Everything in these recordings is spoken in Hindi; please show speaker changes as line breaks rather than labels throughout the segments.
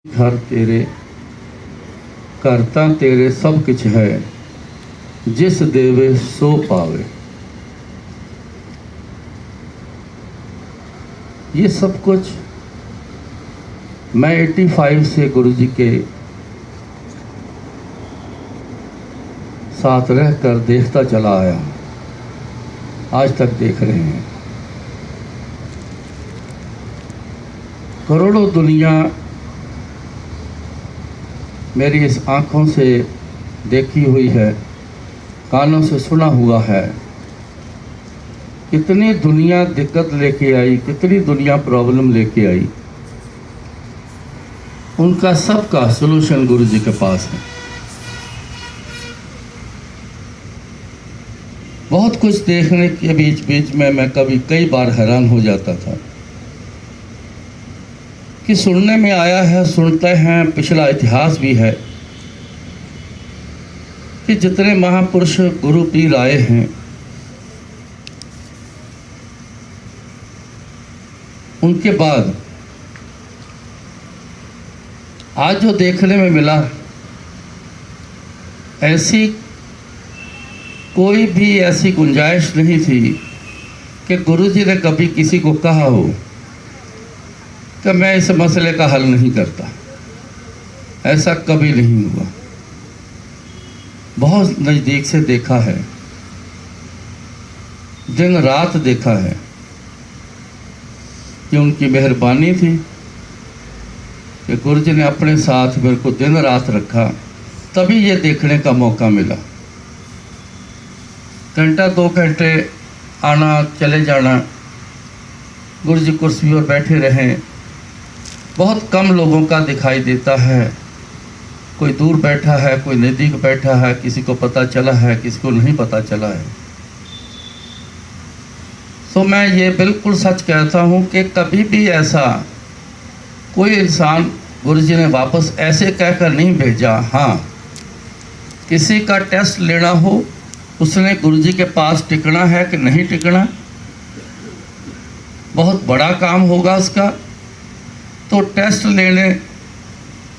घर तेरे करता तेरे सब कुछ है, जिस देवे सो पावे। ये सब कुछ मैं 85 से गुरुजी के साथ रहकर देखता चला आया, आज तक देख रहे हैं। करोड़ों दुनिया मेरी इस आँखों से देखी हुई है, कानों से सुना हुआ है। कितनी दुनिया दिक्कत लेके आई, कितनी दुनिया प्रॉब्लम लेके आई, उनका सबका सलूशन गुरु जी के पास है। बहुत कुछ देखने के बीच बीच में मैं कई बार हैरान हो जाता था कि सुनने में आया है, सुनते हैं, पिछला इतिहास भी है कि जितने महापुरुष गुरु पीर आए हैं, उनके बाद आज जो देखने में मिला, ऐसी कोई भी ऐसी गुंजाइश नहीं थी कि गुरु जी ने कभी किसी को कहा हो कि मैं इस मसले का हल नहीं करता। ऐसा कभी नहीं हुआ। बहुत नज़दीक से देखा है, दिन रात देखा है कि उनकी मेहरबानी थी कि गुरु जी ने अपने साथ मेरे को दिन रात रखा, तभी ये देखने का मौका मिला। घंटा 2 घंटे आना चले जाना, गुरु जी कुर्सी पर बैठे रहें, बहुत कम लोगों का दिखाई देता है। कोई दूर बैठा है, कोई नज़दीक बैठा है, किसी को पता चला है, किसी को नहीं पता चला है। तो मैं ये बिल्कुल सच कहता हूँ कि कभी भी ऐसा कोई इंसान गुरु जी ने वापस ऐसे कहकर नहीं भेजा। हाँ, किसी का टेस्ट लेना हो, उसने गुरु जी के पास टिकना है कि नहीं टिकना, बहुत बड़ा काम होगा उसका, तो टेस्ट लेने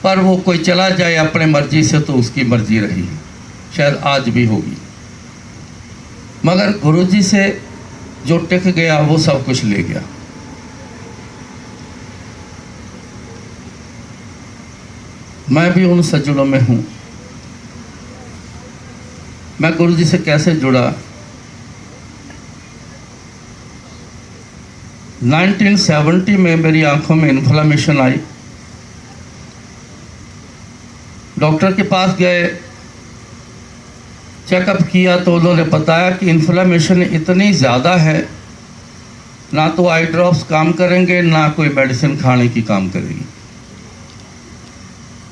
पर वो कोई चला जाए अपने मर्जी से तो उसकी मर्जी रही, शायद आज भी होगी। मगर गुरुजी से जो टिक गया वो सब कुछ ले गया। मैं भी उन सज्जनों में हूँ। मैं गुरुजी से कैसे जुड़ा? 1970 में मेरी आंखों में इन्फ्लामेशन आई। डॉक्टर के पास गए, चेकअप किया तो उन्होंने बताया कि इन्फ्लामेशन इतनी ज़्यादा है, ना तो आई ड्रॉप्स काम करेंगे, ना कोई मेडिसिन खाने की काम करेगी।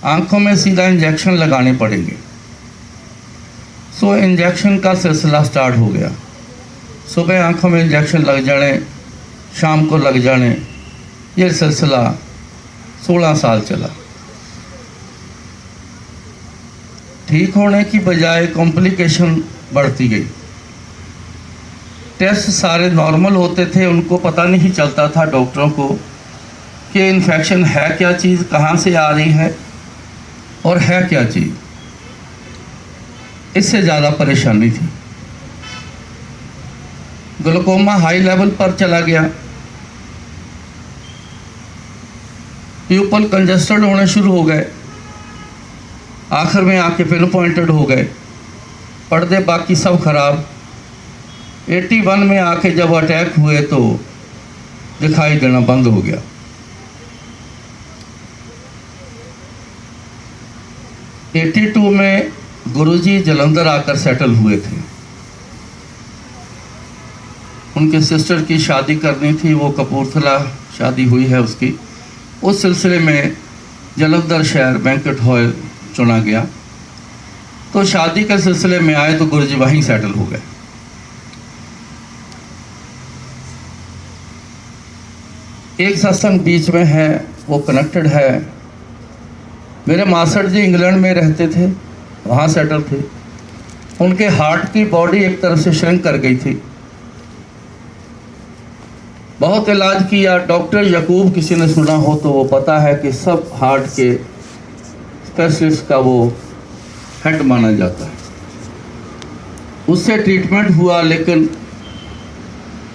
आंखों में सीधा इंजेक्शन लगाने पड़ेंगे। सो इंजेक्शन का सिलसिला स्टार्ट हो गया। सुबह आंखों में इंजेक्शन लग जाने, शाम को लग जाने, ये सिलसिला 16 साल चला। ठीक होने की बजाय कॉम्प्लिकेशन बढ़ती गई। टेस्ट सारे नॉर्मल होते थे, उनको पता नहीं चलता था डॉक्टरों को कि इन्फेक्शन है क्या चीज़, कहाँ से आ रही है और है क्या चीज़। इससे ज़्यादा परेशानी थी। ग्लूकोमा हाई लेवल पर चला गया, प्यूपल कंजेस्टेड होने शुरू हो गए, आखिर में आके पिन पॉइंटेड हो गए, पर्दे बाकी सब खराब। 81 में आके जब अटैक हुए तो दिखाई देना बंद हो गया। 82 में गुरुजी जलंधर आकर सेटल हुए थे। उनके सिस्टर की शादी करनी थी, वो कपूरथला शादी हुई है उसकी। उस सिलसिले में जलंधर शहर बैंक्वेट हॉल चुना गया, तो शादी के सिलसिले में आए तो गुरुजी वहीं सेटल हो गए। एक सत्संग बीच में है, वो कनेक्टेड है। मेरे मास्टर जी इंग्लैंड में रहते थे, वहाँ सेटल थे। उनके हार्ट की बॉडी एक तरफ से श्रिंक कर गई थी, बहुत इलाज किया। डॉक्टर यकूब किसी ने सुना हो तो वो पता है कि सब हार्ट के स्पेशलिस्ट का वो हेड माना जाता है। उससे ट्रीटमेंट हुआ लेकिन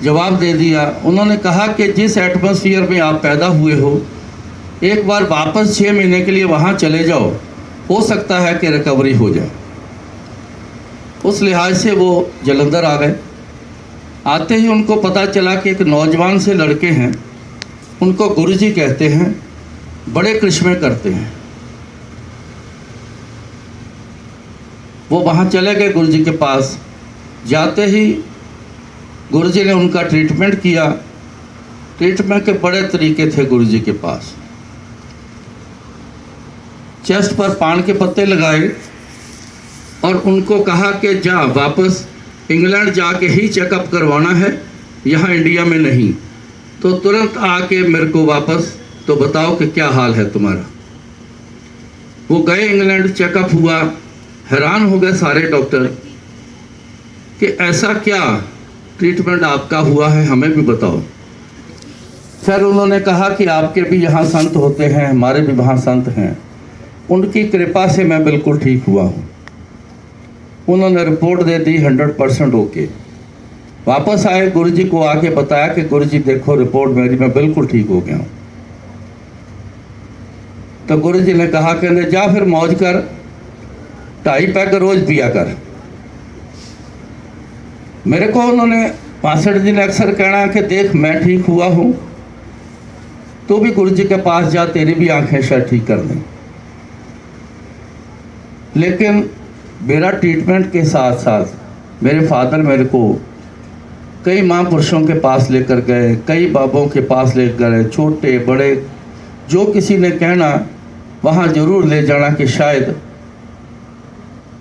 जवाब दे दिया। उन्होंने कहा कि जिस एटमॉस्फेयर में आप पैदा हुए हो, एक बार वापस 6 महीने के लिए वहाँ चले जाओ, हो सकता है कि रिकवरी हो जाए। उस लिहाज से वो जलंधर आ गए। आते ही उनको पता चला कि एक नौजवान से लड़के हैं, उनको गुरुजी कहते हैं, बड़े करिश्मे करते हैं। वो वहाँ चले गए गुरुजी के पास। जाते ही गुरुजी ने उनका ट्रीटमेंट किया। ट्रीटमेंट के बड़े तरीके थे गुरुजी के पास। चेस्ट पर पान के पत्ते लगाए और उनको कहा कि जा वापस इंग्लैंड जाके ही चेकअप करवाना है, यहाँ इंडिया में नहीं। तो तुरंत आके मेरे को वापस तो बताओ कि क्या हाल है तुम्हारा। वो गए इंग्लैंड, चेकअप हुआ। हैरान हो गए सारे डॉक्टर कि ऐसा क्या ट्रीटमेंट आपका हुआ है, हमें भी बताओ। फिर उन्होंने कहा कि आपके भी यहाँ संत होते हैं, हमारे भी वहाँ संत हैं, उनकी कृपा से मैं बिल्कुल ठीक हुआ हूँ। उन्होंने रिपोर्ट दे दी 100% ओके। वापस आए, गुरुजी को आके बताया कि गुरुजी देखो रिपोर्ट मेरी, मैं बिल्कुल ठीक हो गया हूँ। तो गुरुजी ने कहा कहते जा फिर मौज कर, 2.5 पैक रोज पिया कर। मेरे को उन्होंने 65 दिन अक्सर कहना कि देख मैं ठीक हुआ हूँ, तो भी गुरुजी के पास जा, तेरी भी आंखें शायद ठीक कर दें। लेकिन मेरा ट्रीटमेंट के साथ साथ मेरे फादर मेरे को कई महापुरुषों के पास लेकर गए, कई बाबों के पास लेकर गए, छोटे बड़े जो किसी ने कहना वहाँ ज़रूर ले जाना कि शायद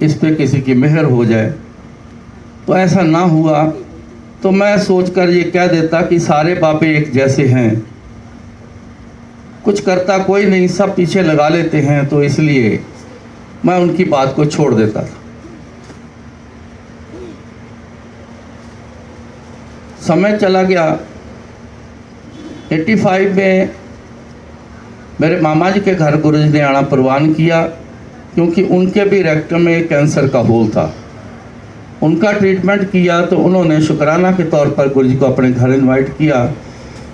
इस पे किसी की मेहर हो जाए। तो ऐसा ना हुआ तो मैं सोचकर ये कह देता कि सारे बाबे एक जैसे हैं, कुछ करता कोई नहीं, सब पीछे लगा लेते हैं, तो इसलिए मैं उनकी बात को छोड़ देता था। समय चला गया। 85 में मेरे मामा जी के घर गुरुजी ने आना प्रवान किया, क्योंकि उनके भी रेक्टम में कैंसर का होल था। उनका ट्रीटमेंट किया तो उन्होंने शुक्राना के तौर पर गुरुजी को अपने घर इनवाइट किया।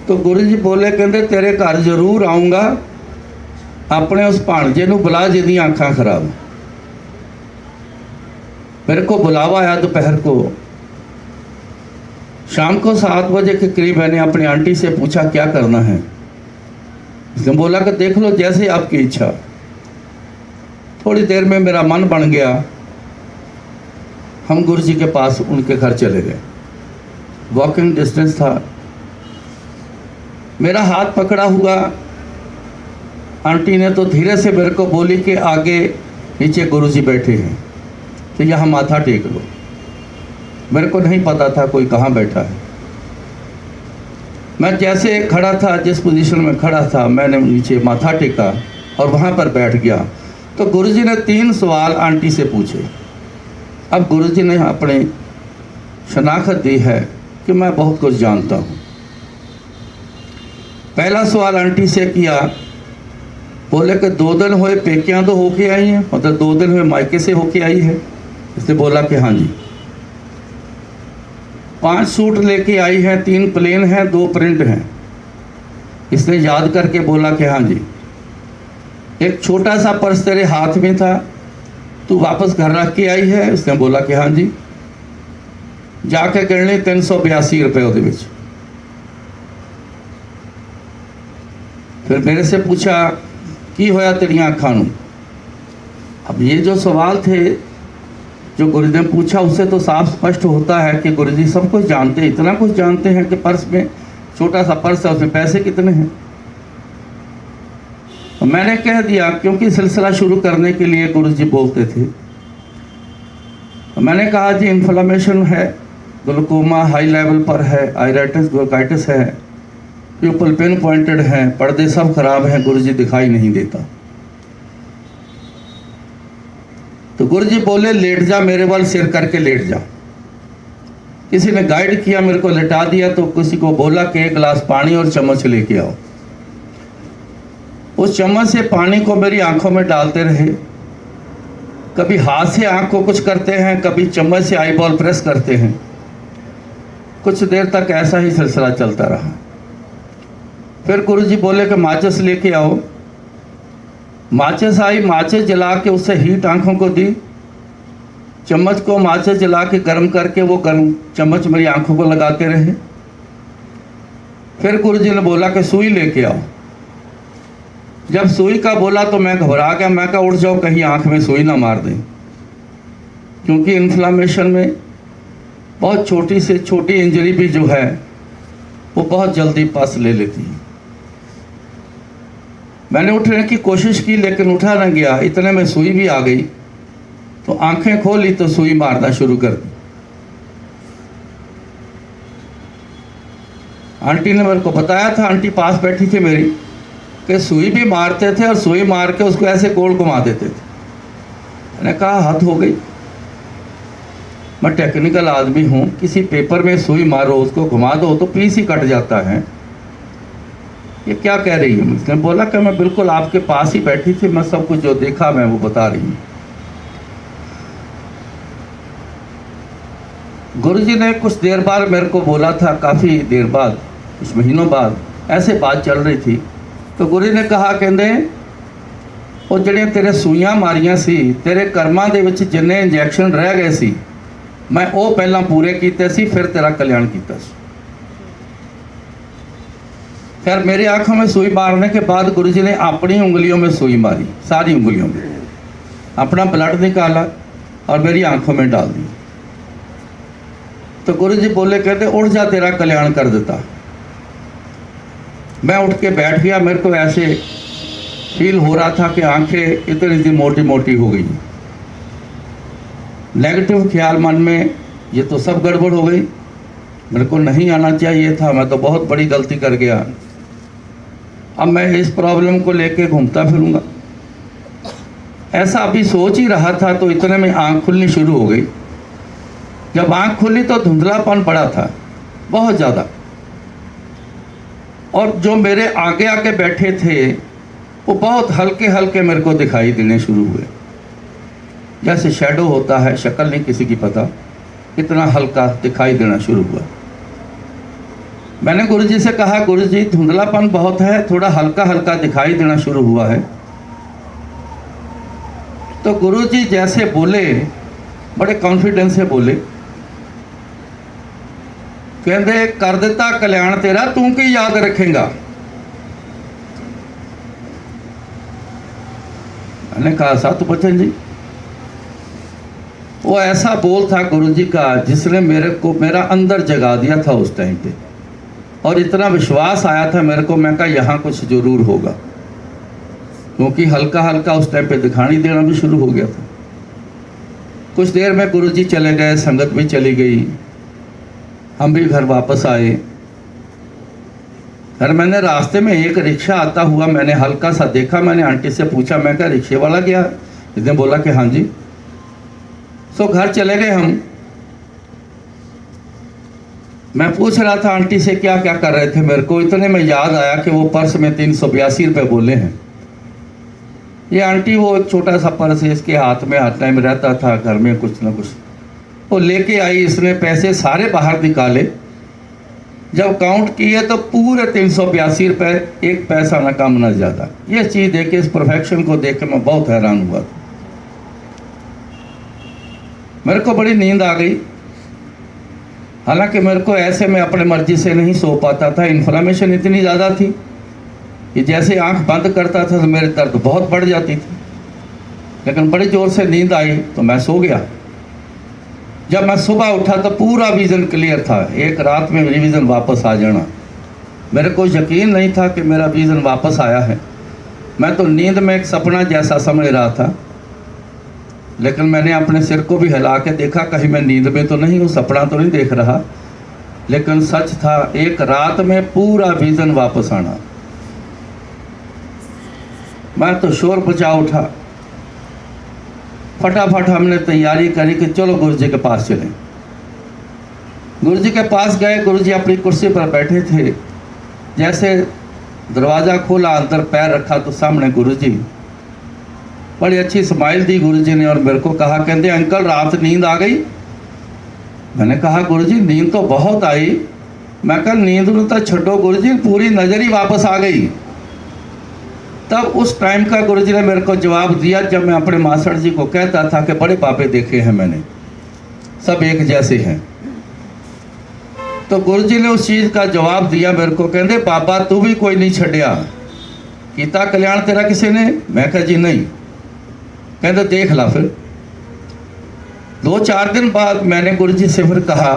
तो गुरुजी बोले कहते तेरे घर जरूर आऊँगा, अपने उस भाणजे नूं बुला जिहदी आँखां खराब। मेरे को बुलावा आया दोपहर को। शाम को 7 बजे के करीब मैंने अपनी आंटी से पूछा क्या करना है। उसने बोला कि देख लो जैसे आपकी इच्छा। थोड़ी देर में मेरा मन बन गया, हम गुरुजी के पास उनके घर चले गए। वॉकिंग डिस्टेंस था। मेरा हाथ पकड़ा हुआ आंटी ने तो धीरे से मेरे को बोली कि आगे नीचे गुरुजी बैठे हैं, तो यहाँ माथा टेक लो। मेरे को नहीं पता था कोई कहाँ बैठा है। मैं जैसे खड़ा था, जिस पोजीशन में खड़ा था, मैंने नीचे माथा टेका और वहाँ पर बैठ गया। तो गुरुजी ने 3 सवाल आंटी से पूछे। अब गुरुजी ने अपनी शनाख्त दी है कि मैं बहुत कुछ जानता हूँ। पहला सवाल आंटी से किया, बोले कि 2 दिन हुए पेकियाँ तो होके आई हैं, मतलब 2 दिन हुए मायके से होके आई है। इसने बोला कि हाँ जी। 5 सूट लेके आई है, 3 प्लेन हैं, 2 प्रिंट हैं। इसने याद करके बोला कि हाँ जी। एक छोटा सा पर्स तेरे हाथ में था, तू वापस घर रख के आई है। उसने बोला कि हाँ जी। जाके गिनने 382 रुपये ਉਹਦੇ ਵਿੱਚ। फिर मेरे से पूछा की होया तेरियां अखां नूं। अब ये जो सवाल थे जो गुरु ने पूछा, उससे तो साफ स्पष्ट होता है कि गुरु जी सब कुछ जानते हैं, इतना कुछ जानते हैं कि पर्स में छोटा सा पर्स है, उसमें पैसे कितने हैं। तो मैंने कह दिया, क्योंकि सिलसिला शुरू करने के लिए गुरु जी बोलते थे। तो मैंने कहा जी इन्फ्लेमेशन है, ग्लूकोमा हाई लेवल पर है, आयराइटिस ब्रोंकाइटिस है, प्यूपल पिन पॉइंटेड है, पर्दे सब खराब हैं, गुरु जी दिखाई नहीं देता। तो गुरु जी बोले लेट जा, मेरे वाल सिर करके लेट जा। किसी ने गाइड किया, मेरे को लिटा दिया, तो किसी को बोला कि एक गिलास पानी और चम्मच लेके आओ। उस चम्मच से पानी को मेरी आंखों में डालते रहे, कभी हाथ से आंख को कुछ करते हैं, कभी चम्मच से आई बॉल प्रेस करते हैं। कुछ देर तक ऐसा ही सिलसिला चलता रहा। फिर गुरुजी बोले कि माचिस लेके आओ। माचिस आई, माचिस जला के उससे हीट आंखों को दी, चम्मच को माचिस जला के गर्म करके वो गर्म चम्मच मेरी आंखों को लगाते रहे। फिर गुरुजी ने बोला कि सुई लेके आओ। जब सुई का बोला तो मैं घबरा गया। मैं कहा उठ जाओ, कहीं आंख में सुई ना मार दें, क्योंकि इन्फ्लामेशन में बहुत छोटी से छोटी इंजरी भी जो है वो बहुत जल्दी पस ले लेती है। मैंने उठने की कोशिश की लेकिन उठा न गया। इतने में सुई भी आ गई, तो आंखें खोली तो सुई मारना शुरू कर दी। आंटी ने मेरे को बताया था, आंटी पास बैठी थी मेरी, कि सुई भी मारते थे और सुई मार के उसको ऐसे गोल घुमा देते थे। मैंने कहा हद हो गई, मैं टेक्निकल आदमी हूँ, किसी पेपर में सुई मारो, उसको घुमा दो तो पीस ही कट जाता है, ये क्या कह रही है? उसने बोला कि मैं बिल्कुल आपके पास ही बैठी थी, मैं सब कुछ जो देखा मैं वो बता रही हूँ। गुरुजी ने कुछ देर बाद मेरे को बोला था, काफ़ी देर बाद, कुछ महीनों बाद ऐसे बात चल रही थी, तो गुरु ने कहा, कहते वो ਜਿਹੜੀਆਂ तेरे सूइयां मारियां सी, तेरे कर्मां दे विच जिन्ने इंजैक्शन रह गए सी, मैं वो पहला पूरे कीते सी, फिर तेरा कल्याण कीता सी। खैर मेरी आंखों में सुई मारने के बाद गुरुजी ने अपनी उंगलियों में सुई मारी, सारी उंगलियों में, अपना ब्लड निकाला और मेरी आंखों में डाल दी। तो गुरुजी बोले, कहते उठ जा, तेरा कल्याण कर देता। मैं उठ के बैठ गया। मेरे को ऐसे फील हो रहा था कि आंखें इतनी सी मोटी मोटी हो गई। नेगेटिव ख्याल मन में, ये तो सब गड़बड़ हो गई, मेरे को नहीं आना चाहिए था, मैं तो बहुत बड़ी गलती कर गया। अब मैं इस प्रॉब्लम को लेके घूमता फिरूंगा, ऐसा अभी सोच ही रहा था। तो इतने में आँख खुलनी शुरू हो गई। जब आँख खुली तो धुंधलापन पड़ा था बहुत ज़्यादा, और जो मेरे आगे आके बैठे थे वो बहुत हल्के हल्के मेरे को दिखाई देने शुरू हुए, जैसे शैडो होता है, शक्ल नहीं किसी की पता, इतना हल्का दिखाई देना शुरू हुआ। मैंने गुरुजी से कहा, गुरुजी धुंधलापन बहुत है, थोड़ा हल्का हल्का दिखाई देना शुरू हुआ है। तो गुरुजी जैसे बोले, बड़े कॉन्फिडेंस से बोले, कहते कर देता कल्याण तेरा, तू की याद रखेगा। मैंने कहा सतबचन जी। वो ऐसा बोल था गुरुजी का जिसने मेरे को मेरा अंदर जगा दिया था उस टाइम पे, और इतना विश्वास आया था मेरे को। मैं कहा यहाँ कुछ जरूर होगा, क्योंकि हल्का हल्का उस टाइम पे दिखाई देना भी शुरू हो गया था। कुछ देर में गुरुजी चले गए, संगत भी चली गई, हम भी घर वापस आए। फिर मैंने रास्ते में एक रिक्शा आता हुआ मैंने हल्का सा देखा। मैंने आंटी से पूछा, मैं क्या रिक्शे वाला गया? इसने बोला कि हाँ जी। सो घर चले गए हम। मैं पूछ रहा था आंटी से क्या क्या कर रहे थे, मेरे को इतने में याद आया कि वो पर्स में 382 रुपये बोले हैं। ये आंटी वो एक छोटा सा पर्स है, इसके हाथ में हर टाइम रहता था, घर में कुछ ना कुछ वो लेके आई। इसने पैसे सारे बाहर निकाले, जब काउंट किए तो पूरे 382 रुपये, एक पैसा ना कम ना ज़्यादा। ये चीज़ देख के, इस परफेक्शन को देख के मैं बहुत हैरान हुआ। मेरे को बड़ी नींद आ गई। हालांकि मेरे को ऐसे में अपने मर्जी से नहीं सो पाता था, इन्फ्लामेशन इतनी ज़्यादा थी कि जैसे आंख बंद करता था तो मेरे दर्द बहुत बढ़ जाती थी। लेकिन बड़ी ज़ोर से नींद आई तो मैं सो गया। जब मैं सुबह उठा तो पूरा विज़न क्लियर था। एक रात में रिवीजन वापस आ जाना, मेरे को यकीन नहीं था कि मेरा विज़न वापस आया है। मैं तो नींद में एक सपना जैसा समझ रहा था, लेकिन मैंने अपने सिर को भी हिला के देखा, कहीं मैं नींद में तो नहीं हूँ, सपना तो नहीं देख रहा। लेकिन सच था, एक रात में पूरा विज़न वापस आना। मैं तो शोर बचा उठा। फटाफट हमने तैयारी करी कि चलो गुरुजी के पास चलें। गुरु जी के पास गए। गुरु जी अपनी कुर्सी पर बैठे थे। जैसे दरवाज़ा खोला, अंदर पैर रखा तो सामने गुरु जी। बड़ी अच्छी स्माइल दी गुरु जी ने और मेरे को कहा, कहते अंकल रात नींद आ गई। मैंने कहा गुरु जी नींद तो बहुत आई। मैं कहा नींद तो छड्डो गुरु जी, पूरी नज़र ही वापस आ गई। तब उस टाइम का गुरु जी ने मेरे को जवाब दिया, जब मैं अपने मास्टर जी को कहता था कि बड़े पापे देखे हैं मैंने, सब एक जैसे हैं। तो गुरु जी ने उस चीज़ का जवाब दिया मेरे को, कहते बाबा तू भी कोई नहीं छड्या, कीता कल्याण तेरा किसी ने? मैं कहा जी नहीं। कहते देख ला। फिर 2-4 दिन बाद मैंने गुरु जी से फिर कहा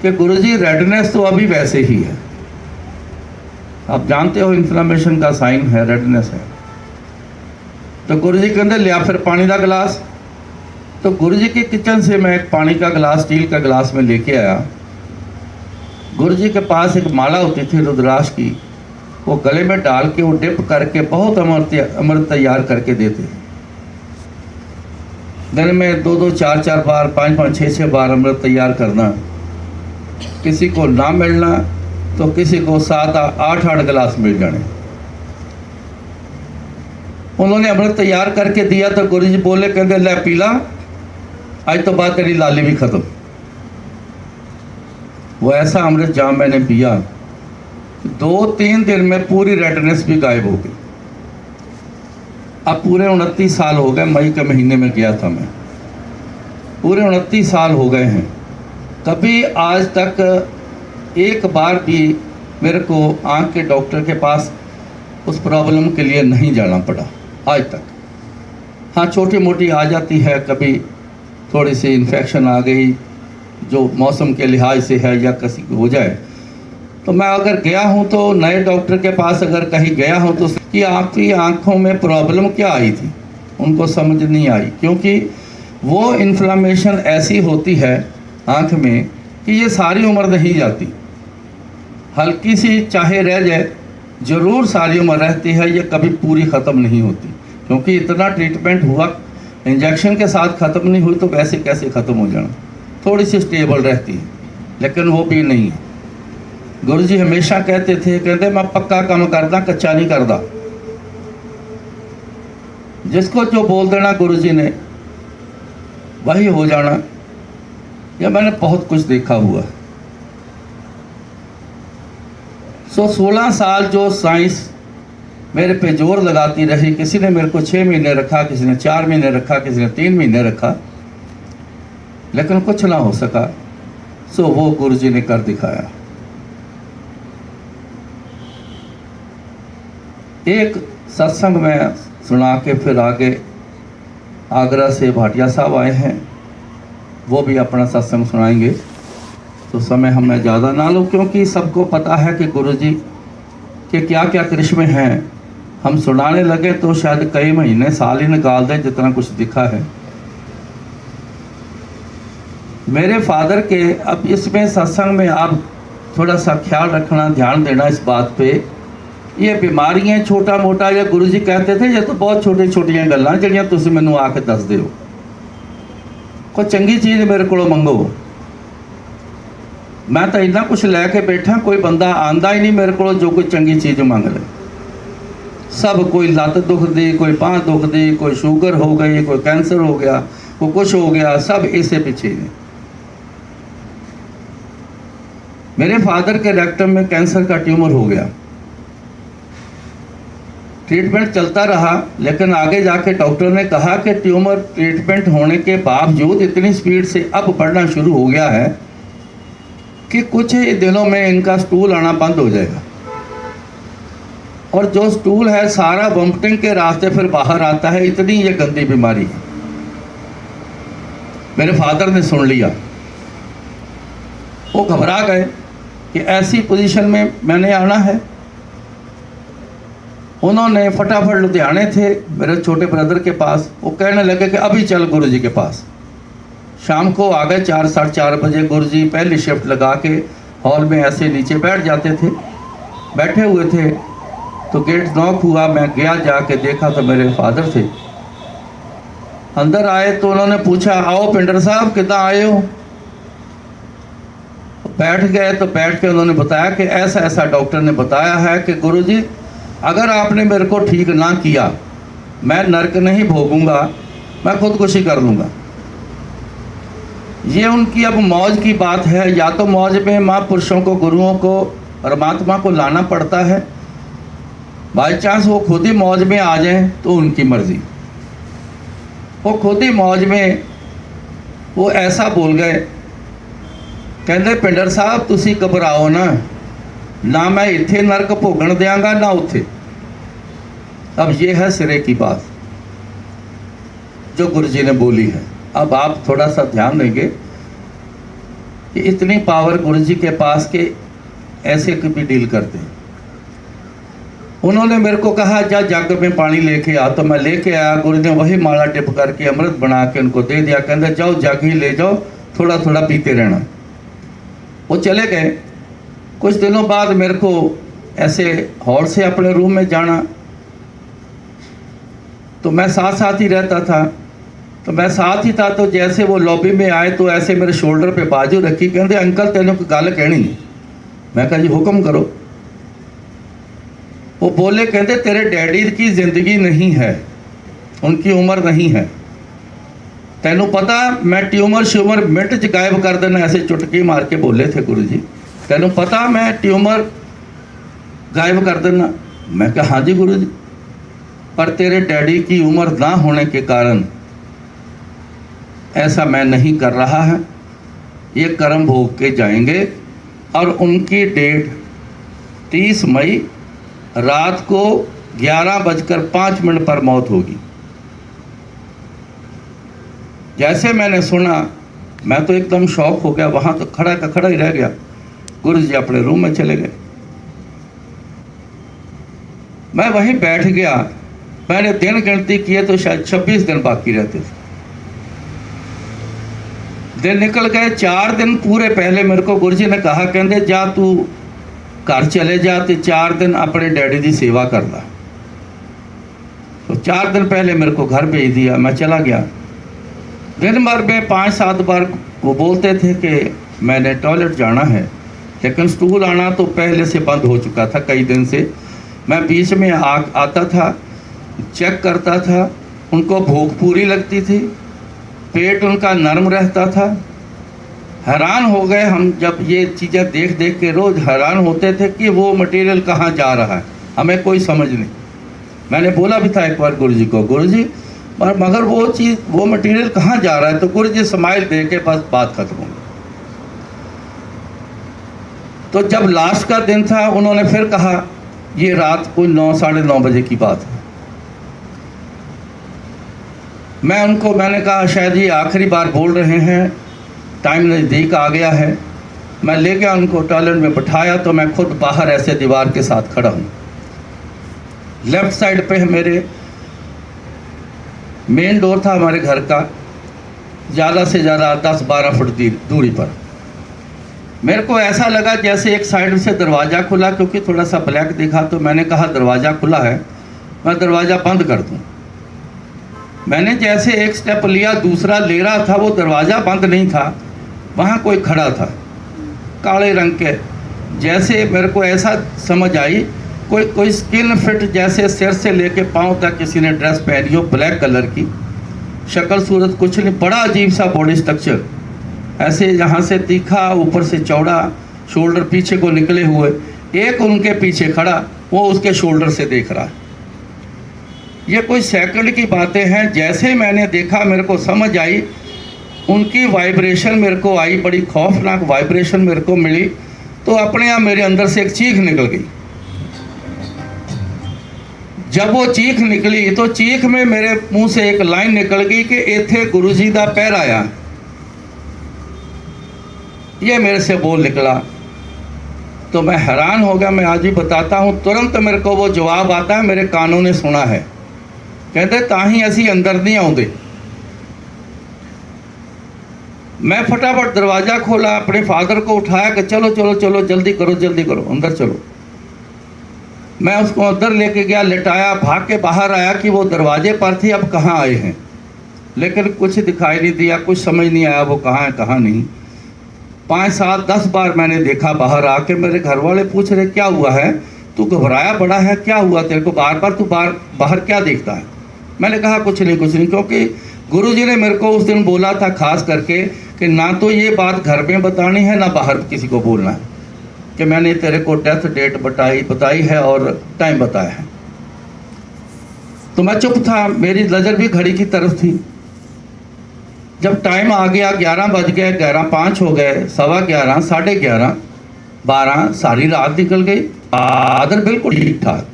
कि गुरु जी रेडनेस तो अभी वैसे ही है, आप जानते हो इन्फ्लेमेशन का साइन है, रेडनेस है। तो गुरु जी कहते लिया फिर पानी का गिलास। तो गुरु जी के किचन से मैं एक पानी का गिलास, स्टील का गिलास में लेके आया। गुरु जी के पास एक माला होती थी रुद्राक्ष की, वो गले में डाल के वो डिप करके बहुत अमृत तैयार करके देते। दिन में 2-2, 4-4 बार, 5-5, 6-6 बार अमृत तैयार करना। किसी को ना मिलना तो किसी को 7-8 गिलास मिल जाने। उन्होंने अमृत तैयार करके दिया तो गुरु जी बोले, कहते ले पीला, आज तो बाद तेरी लाली भी खत्म। वो ऐसा अमृत जाम मैंने पिया, 2-3 दिन में पूरी रेडनेस भी गायब हो गई। अब पूरे 29 साल हो गए, मई के महीने में गया था मैं, पूरे 29 साल हो गए हैं। कभी आज तक एक बार भी मेरे को आँख के डॉक्टर के पास उस प्रॉब्लम के लिए नहीं जाना पड़ा आज तक। हाँ छोटी मोटी आ जाती है, कभी थोड़ी सी इन्फेक्शन आ गई जो मौसम के लिहाज से है या किसी को हो जाए, तो मैं अगर गया हूँ तो नए डॉक्टर के पास अगर कहीं गया हूँ तो कि आपकी आँखों में प्रॉब्लम क्या आई थी, उनको समझ नहीं आई, क्योंकि वो इन्फ्लामेशन ऐसी होती है आँख में कि ये सारी उम्र नहीं जाती, हल्की सी चाहे रह जाए ज़रूर सारी उम्र रहती है, ये कभी पूरी ख़त्म नहीं होती। क्योंकि इतना ट्रीटमेंट हुआ, इंजेक्शन के साथ ख़त्म नहीं हुई तो वैसे कैसे ख़त्म हो जाना, थोड़ी सी स्टेबल रहती है, लेकिन वो भी नहीं। गुरु जी हमेशा कहते थे, कहते मैं पक्का काम करदा, कच्चा नहीं करदा। जिसको जो बोल देना गुरु जी ने वही हो जाना। यह मैंने बहुत कुछ देखा हुआ। 16 साल जो साइंस मेरे पे जोर लगाती रही, किसी ने मेरे को 6 महीने रखा, किसी ने 4 महीने रखा, किसी ने 3 महीने रखा, लेकिन कुछ ना हो सका। सो वो गुरु जी ने कर दिखाया। एक सत्संग में सुना के फिर आगे आगरा से भाटिया साहब आए हैं, वो भी अपना सत्संग सुनाएंगे। तो समय हमें ज़्यादा ना लो, क्योंकि सबको पता है कि गुरु जी के क्या क्या करिश्मे हैं। हम सुनाने लगे तो शायद कई महीने साल ही निकाल दें, जितना कुछ दिखा है मेरे फादर के। अब इसमें सत्संग में आप थोड़ा सा ख्याल रखना, ध्यान देना इस बात पे। ये बीमारियां छोटा मोटा, या गुरु जी कहते थे ये तो बहुत छोटी छोटियां गल्लां जिहड़ियां तुसीं मैनूं आके दस दिओ, कोई चंगी चीज़ मेरे को मंगो। मैं तो इन्ना कुछ लैके बैठा, कोई बंदा आंदा ही नहीं मेरे को जो कोई चंगी चीज़ मंग ले। सब कोई लत्त दुखदी, कोई बांह दुखदी, कोई शुगर हो गई, कोई कैंसर हो गया, कोई कुछ हो गया, सब इसे पीछे ही। मेरे फादर के रेक्टम में कैंसर का ट्यूमर हो गया, ट्रीटमेंट चलता रहा, लेकिन आगे जाके डॉक्टर ने कहा कि ट्यूमर ट्रीटमेंट होने के बावजूद इतनी स्पीड से अब बढ़ना शुरू हो गया है कि कुछ ही दिनों में इनका स्टूल आना बंद हो जाएगा, और जो स्टूल है सारा वोमिटिंग के रास्ते फिर बाहर आता है। इतनी ये गंदी बीमारी है। मेरे फादर ने सुन लिया, वो घबरा गए कि ऐसी पोजीशन में मैंने आना है। उन्होंने फटाफट लुधियाने थे मेरे छोटे ब्रदर के पास, वो कहने लगे कि अभी चल गुरु जी के पास। शाम को आ गए 4, 4:30 बजे। गुरु जी पहली शिफ्ट लगा के हॉल में ऐसे नीचे बैठ जाते थे, बैठे हुए थे। तो गेट नॉक हुआ, मैं गया, जाके देखा तो मेरे फादर थे। अंदर आए तो उन्होंने पूछा, आओ पिंडर साहब कितना आए हो? बैठ गए, तो बैठ के उन्होंने बताया कि ऐसा ऐसा डॉक्टर ने बताया है कि गुरुजी अगर आपने मेरे को ठीक ना किया, मैं नरक नहीं भोगूंगा, मैं खुदकुशी कर लूँगा। ये उनकी अब मौज की बात है। या तो मौज में महापुरुषों को, गुरुओं को, परमात्मा को लाना पड़ता है। बाई चांस वो खुद ही मौज में आ जाएं तो उनकी मर्ज़ी। वो खुद ही मौज में वो ऐसा बोल गए, कहते पिंडर साहब तुसी घबराओ ना मैं इत्थे नरक भोगण देंगा ना उत्थे। अब ये है सिरे की बात जो गुरु जी ने बोली है। अब आप थोड़ा सा ध्यान देंगे कि इतनी पावर गुरु जी के पास के ऐसे भी डील करते हैं। उन्होंने मेरे को कहा जा जग में पानी लेके आ, तो मैं लेके आया। गुरु ने वही माला टिप करके अमृत बना के उनको दे दिया। कहते जाओ जग ही ले जाओ, थोड़ा थोड़ा पीते रहना। वो चले गए। कुछ दिनों बाद मेरे को ऐसे हॉल से अपने रूम में जाना, तो मैं साथ साथ ही रहता था। तो मैं साथ ही था, तो जैसे वो लॉबी में आए तो ऐसे मेरे शोल्डर पे बाजू रखी, कहते अंकल तेनों कोई गल कहनी है। मैं कहा जी हुक्म करो। वो बोले, कहते तेरे डैडी की ज़िंदगी नहीं है, उनकी उम्र नहीं है। तेनों पता मैं ट्यूमर श्यूमर मिनट च गायब कर देना, ऐसे चुटकी मार के बोले थे गुरु जी। तेनों पता मैं ट्यूमर गायब कर देना। मैं कहा हाँ जी गुरु जी, पर तेरे डैडी की उम्र ना होने के कारण ऐसा मैं नहीं कर रहा है। ये कर्म भोग के जाएंगे। और उनकी डेट 30 मई रात को 11:05 पर मौत होगी। जैसे मैंने सुना मैं तो एकदम शॉक हो गया। वहाँ तो खड़ा का खड़ा ही रह गया। गुरु जी अपने रूम में चले गए। मैं वहीं बैठ गया। मैंने दिन गिनती किए तो शायद 26 दिन बाकी रहते थे। दिन निकल गए। 4 दिन पूरे पहले मेरे को गुरु जी ने कहा, कहते जा तू घर चले जा तो 4 दिन अपने डैडी की सेवा कर ला। तो 4 दिन पहले मेरे को घर भेज दिया। मैं चला गया। दिन भर में 5-7 बार वो बोलते थे कि मैंने टॉयलेट जाना है, लेकिन स्टूल आना तो पहले से बंद हो चुका था कई दिन से। मैं बीच में आता था, चेक करता था। उनको भूख पूरी लगती थी, पेट उनका नरम रहता था। हैरान हो गए हम जब ये चीज़ें देख देख के, रोज़ हैरान होते थे कि वो मटेरियल कहाँ जा रहा है, हमें कोई समझ नहीं। मैंने बोला भी था एक बार गुरु जी को, गुरु जी मगर वो चीज़, वो मटेरियल कहाँ जा रहा है? तो गुरु जी स्माइल दे के बस बात खत्म हो गई। तो जब लास्ट का दिन था, उन्होंने फिर कहा, ये रात को 9-9:30 बजे की बात है। मैंने कहा शायद ये आखिरी बार बोल रहे हैं, टाइम नज़दीक आ गया है। मैं ले गया उनको, टॉयलेट में बिठाया। तो मैं खुद बाहर ऐसे दीवार के साथ खड़ा हूँ। लेफ़्ट साइड पे मेरे मेन डोर था हमारे घर का, ज़्यादा से ज़्यादा 10-12 फुट दूरी पर। मेरे को ऐसा लगा जैसे एक साइड से दरवाज़ा खुला, क्योंकि थोड़ा सा ब्लैक दिखा। तो मैंने कहा दरवाज़ा खुला है, मैं दरवाज़ा बंद कर दूँ। मैंने जैसे एक स्टेप लिया, दूसरा ले रहा था, वो दरवाज़ा बंद नहीं था, वहाँ कोई खड़ा था काले रंग के। जैसे मेरे को ऐसा समझ आई कोई स्किन फिट, जैसे सिर से लेके पाँव तक किसी ने ड्रेस पहनी हो, ब्लैक कलर की। शक्ल सूरत कुछ नहीं, बड़ा अजीब सा बॉडी स्ट्रक्चर, ऐसे यहाँ से तीखा, ऊपर से चौड़ा, शोल्डर पीछे को निकले हुए। एक उनके पीछे खड़ा, वो उसके शोल्डर से देख रहा है। ये कोई सेकंड की बातें हैं। जैसे मैंने देखा मेरे को समझ आई, उनकी वाइब्रेशन मेरे को आई, बड़ी खौफनाक वाइब्रेशन मेरे को मिली। तो अपने आप मेरे अंदर से एक चीख निकल गई। जब वो चीख निकली तो चीख में मेरे मुंह से एक लाइन निकल गई कि इत्थे गुरु जी दा पैर आया। ये मेरे से बोल निकला। तो मैं हैरान हो गया। मैं आज भी बताता हूँ, तुरंत मेरे को वो जवाब आता है, मेरे कानों ने सुना है। कहते ताही असी अंदर नहीं आउंदे। मैं फटाफट दरवाज़ा खोला, अपने फादर को उठाया कि चलो चलो चलो जल्दी करो अंदर चलो। मैं उसको अंदर लेके गया, लिटाया, भाग के बाहर आया कि वो दरवाजे पर थी, अब कहाँ आए हैं। लेकिन कुछ दिखाई नहीं दिया, कुछ समझ नहीं आया वो कहाँ है कहाँ नहीं। 5 7 10 बार मैंने देखा बाहर आके। मेरे घर वाले पूछ रहे क्या हुआ है, तू घबराया बड़ा है, क्या हुआ तेरे को, बार बार तू बाहर क्या देखता है। मैंने कहा कुछ नहीं, क्योंकि गुरुजी ने मेरे को उस दिन बोला था खास करके कि ना तो ये बात घर में बतानी है ना बाहर किसी को बोलना है, कि मैंने तेरे को डेथ डेट बताई है और टाइम बताया है। तो मैं चुप था, मेरी नज़र भी घड़ी की तरफ थी। जब टाइम आ गया 11 बज गए, 11:05 हो गए, 11:15, 11:30, 12, सारी रात निकल गई, बादल बिल्कुल ठीक ठाक।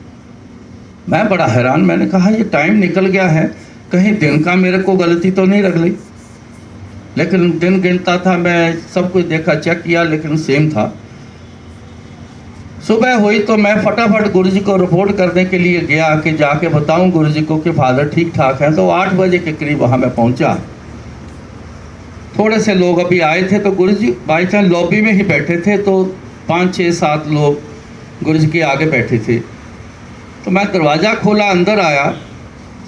मैं बड़ा हैरान, मैंने कहा ये टाइम निकल गया है, कहीं दिन का मेरे को गलती तो नहीं रख ली। लेकिन दिन गिनता था, मैं सब कुछ देखा, चेक किया, लेकिन सेम था। सुबह हुई तो मैं फटाफट गुरुजी को रिपोर्ट करने के लिए गया कि जाके बताऊं गुरुजी को कि फादर ठीक ठाक हैं। तो 8 बजे के करीब वहाँ मैं पहुँचा। थोड़े से लोग अभी आए थे, तो गुरुजी बाई चांस लॉबी में ही बैठे थे, तो 5 6 7 लोग गुरुजी के आगे बैठे थे। तो मैं दरवाज़ा खोला, अंदर आया,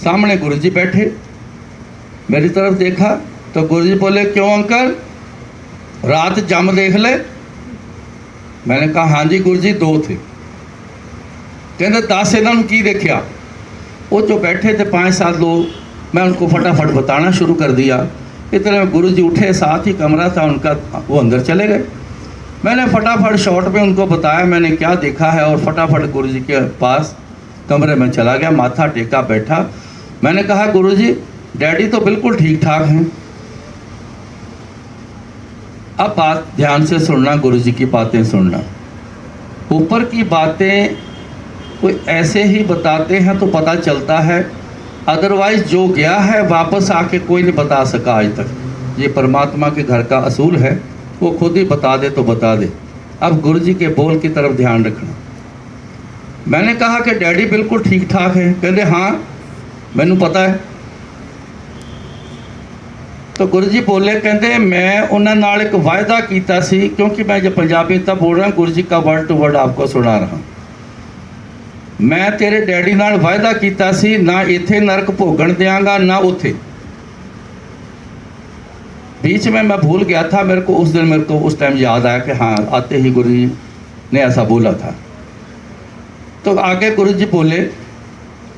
सामने गुरुजी बैठे, मेरी तरफ देखा तो गुरुजी बोले क्यों अंकल, रात जम देख ले। मैंने कहा हाँ जी गुरुजी 2 थे। कहते 10 इन्होंने की देखा। वो जो बैठे थे 5 7 लोग, मैं उनको फटाफट बताना शुरू कर दिया। इतने में गुरुजी उठे, साथ ही कमरा था उनका, वो अंदर चले गए। मैंने फटाफट शॉर्ट में उनको बताया मैंने क्या देखा है, और फटाफट गुरुजी के पास कमरे में चला गया, माथा टेका बैठा। मैंने कहा गुरुजी डैडी तो बिल्कुल ठीक ठाक हैं। अब बात ध्यान से सुनना, गुरुजी की बातें सुनना। ऊपर की बातें कोई ऐसे ही बताते हैं तो पता चलता है, अदरवाइज जो गया है वापस आके कोई नहीं बता सका आज तक। ये परमात्मा के घर का असूल है, वो खुद ही बता दे तो बता दे। अब गुरुजी के बोल की तरफ ध्यान रखना। मैंने कहा कि डैडी बिल्कुल ठीक ठाक है। कहते हाँ मैनू पता है। तो गुरुजी बोले, कहते मैं उन्होंने नाल एक वायदा किया सी, क्योंकि मैं जब पंजाबी तब बोल रहा हूँ, गुरुजी का वर्ड टू वर्ड आपको सुना रहा हूँ। मैं तेरे डैडी नाल वायदा किया सी, ना इत्थे नरक भोगण देंगा ना उथे। बीच में मैं भूल गया था, मेरे को उस टाइम याद आया कि हाँ आते ही गुरुजी ने ऐसा बोला था। तो आगे गुरुजी बोले,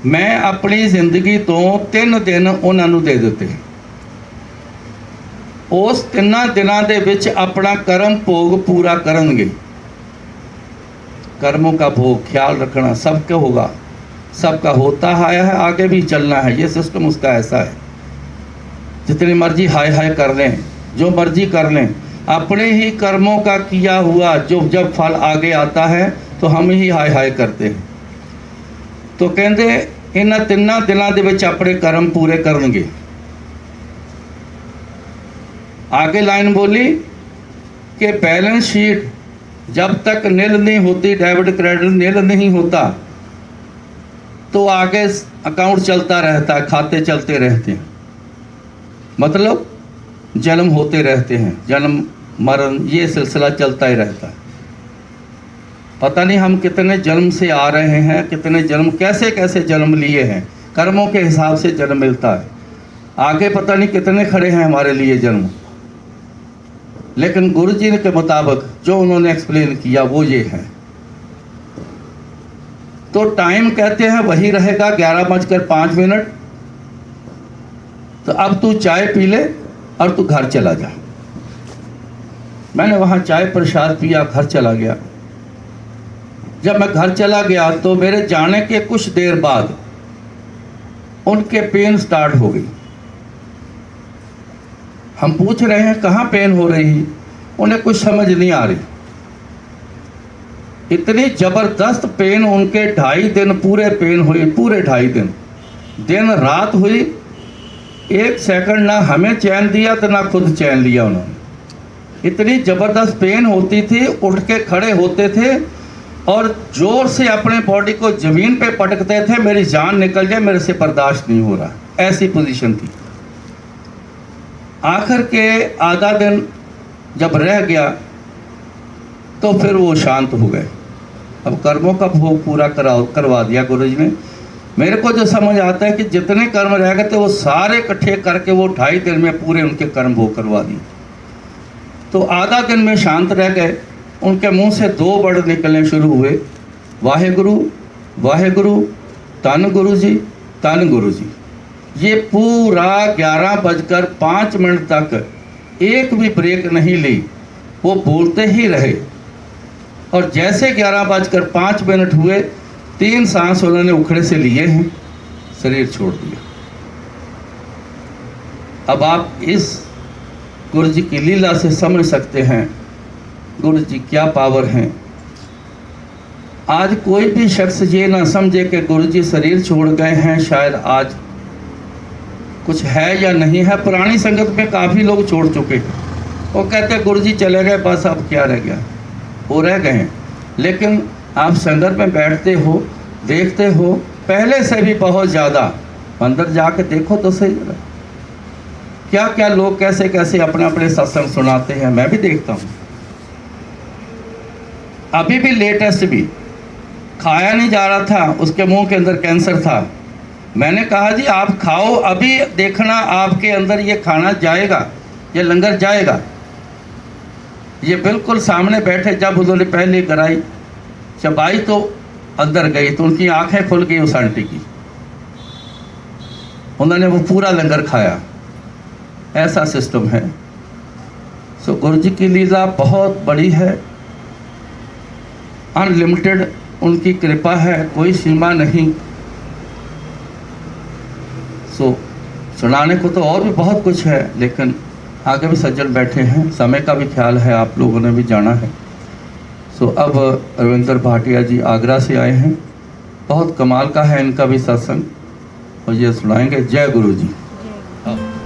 मैं अपनी जिंदगी तो 3 दिन उन्होंने दे दिते। उस 3 दिनों के विच अपना कर्म भोग पूरा करेंगे। कर्मों का भोग ख्याल रखना, सबका होगा, सबका होता आया है, आगे भी चलना है। ये सिस्टम उसका ऐसा है। जितनी मर्जी हाय हाय कर लें, जो मर्जी कर लें, अपने ही कर्मों का किया हुआ जो जब फल आगे आता है तो हम ही हाय हाय करते हैं। तो कहते इन 3 दिनों के विच अपने कर्म पूरे करेंगे। आगे लाइन बोली कि बैलेंस शीट जब तक नील नहीं होती, डेबिट क्रेडिट नील नहीं होता, तो आगे अकाउंट चलता रहता है, खाते चलते रहते हैं। मतलब जन्म होते रहते हैं, जन्म मरण ये सिलसिला चलता ही रहता है। पता नहीं हम कितने जन्म से आ रहे हैं, कितने जन्म कैसे कैसे जन्म लिए हैं, कर्मों के हिसाब से जन्म मिलता है। आगे पता नहीं कितने खड़े हैं हमारे लिए जन्म। लेकिन गुरुजी के मुताबिक जो उन्होंने एक्सप्लेन किया वो ये है। तो टाइम कहते हैं वही रहेगा 11:05। तो अब तू चाय पी ले और तू घर चला जा। मैंने वहाँ चाय प्रसाद पिया, घर चला गया। जब मैं घर चला गया तो मेरे जाने के कुछ देर बाद उनके पेन स्टार्ट हो गई। हम पूछ रहे हैं कहाँ पेन हो रही, उन्हें कुछ समझ नहीं आ रही। इतनी ज़बरदस्त पेन उनके 2.5 दिन पूरे पेन हुई, पूरे 2.5 दिन रात हुई। 1 सेकंड ना हमें चैन दिया तो ना खुद चैन लिया उन्होंने। इतनी ज़बरदस्त पेन होती थी, उठ के खड़े होते थे और ज़ोर से अपने बॉडी को ज़मीन पे पटकते थे, मेरी जान निकल जाए, मेरे से बर्दाश्त नहीं हो रहा, ऐसी पोजीशन थी। आखिर के आधा दिन जब रह गया तो फिर वो शांत हो गए। अब कर्मों का भोग पूरा करवा दिया गुरुजी ने। मेरे को जो समझ आता है कि जितने कर्म रह गए थे वो सारे इकट्ठे करके वो 2.5 दिन में पूरे उनके कर्म भोग करवा दिए। तो आधा दिन में शांत रह गए। उनके मुंह से 2 वर्ड निकलने शुरू हुए, वाहेगुरु वाहेगुरु, धन गुरु जी, धन गुरु जी। ये पूरा 11:05 तक एक भी ब्रेक नहीं ली, वो बोलते ही रहे। और जैसे 11:05 हुए, 3 सांस उन्होंने उखड़े से लिए हैं, शरीर छोड़ दिया। अब आप इस गुरु जी की लीला से समझ सकते हैं गुरु जी क्या पावर हैं। आज कोई भी शख्स ये ना समझे कि गुरु जी शरीर छोड़ गए हैं, शायद आज कुछ है या नहीं है। पुरानी संगत में काफ़ी लोग छोड़ चुके हैं, वो कहते हैं गुरु जी चले गए, बस अब क्या रह गया, वो रह गए हैं। लेकिन आप संगत में बैठते हो, देखते हो, पहले से भी बहुत ज़्यादा। अंदर जाके देखो तो सही जरा, क्या क्या लोग कैसे कैसे अपने अपने सत्संग सुनाते हैं, मैं भी देखता हूँ। अभी भी लेटेस्ट भी खाया नहीं जा रहा था, उसके मुंह के अंदर कैंसर था। मैंने कहा जी आप खाओ, अभी देखना आपके अंदर ये खाना जाएगा, ये लंगर जाएगा। ये बिल्कुल सामने बैठे, जब उन्होंने पहले कराई चबाई तो अंदर गई, तो उनकी आंखें खुल गई उस आंटी की। उन्होंने वो पूरा लंगर खाया। ऐसा सिस्टम है। सो गुरु जी की लीला बहुत बड़ी है, अनलिमिटेड उनकी कृपा है, कोई सीमा नहीं। सो सुनाने को तो और भी बहुत कुछ है, लेकिन आगे भी सज्जन बैठे हैं, समय का भी ख्याल है, आप लोगों ने भी जाना है। सो अब रविंद्र भाटिया जी आगरा से आए हैं, बहुत कमाल का है इनका भी सत्संग, और ये सुनाएंगे। जय गुरु जी।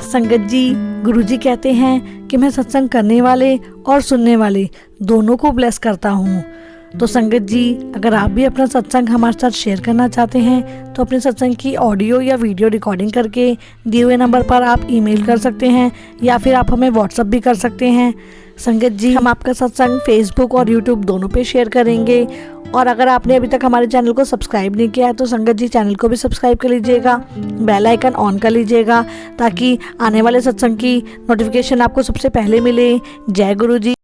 संगत जी, गुरु जी कहते हैं कि मैं सत्संग करने वाले और सुनने वाले दोनों को ब्लेस करता हूँ। तो संगत जी, अगर आप भी अपना सत्संग हमारे साथ शेयर करना चाहते हैं तो अपने सत्संग की ऑडियो या वीडियो रिकॉर्डिंग करके दिए हुए नंबर पर आप ईमेल कर सकते हैं, या फिर आप हमें व्हाट्सएप भी कर सकते हैं। संगत जी, हम आपका सत्संग फेसबुक और यूट्यूब दोनों पे शेयर करेंगे। और अगर आपने अभी तक हमारे चैनल को सब्सक्राइब नहीं किया है तो संगत जी चैनल को भी सब्सक्राइब कर लीजिएगा, बेल आइकन ऑन कर लीजिएगा, ताकि आने वाले सत्संग की नोटिफिकेशन आपको सबसे पहले मिले। जय गुरु जी।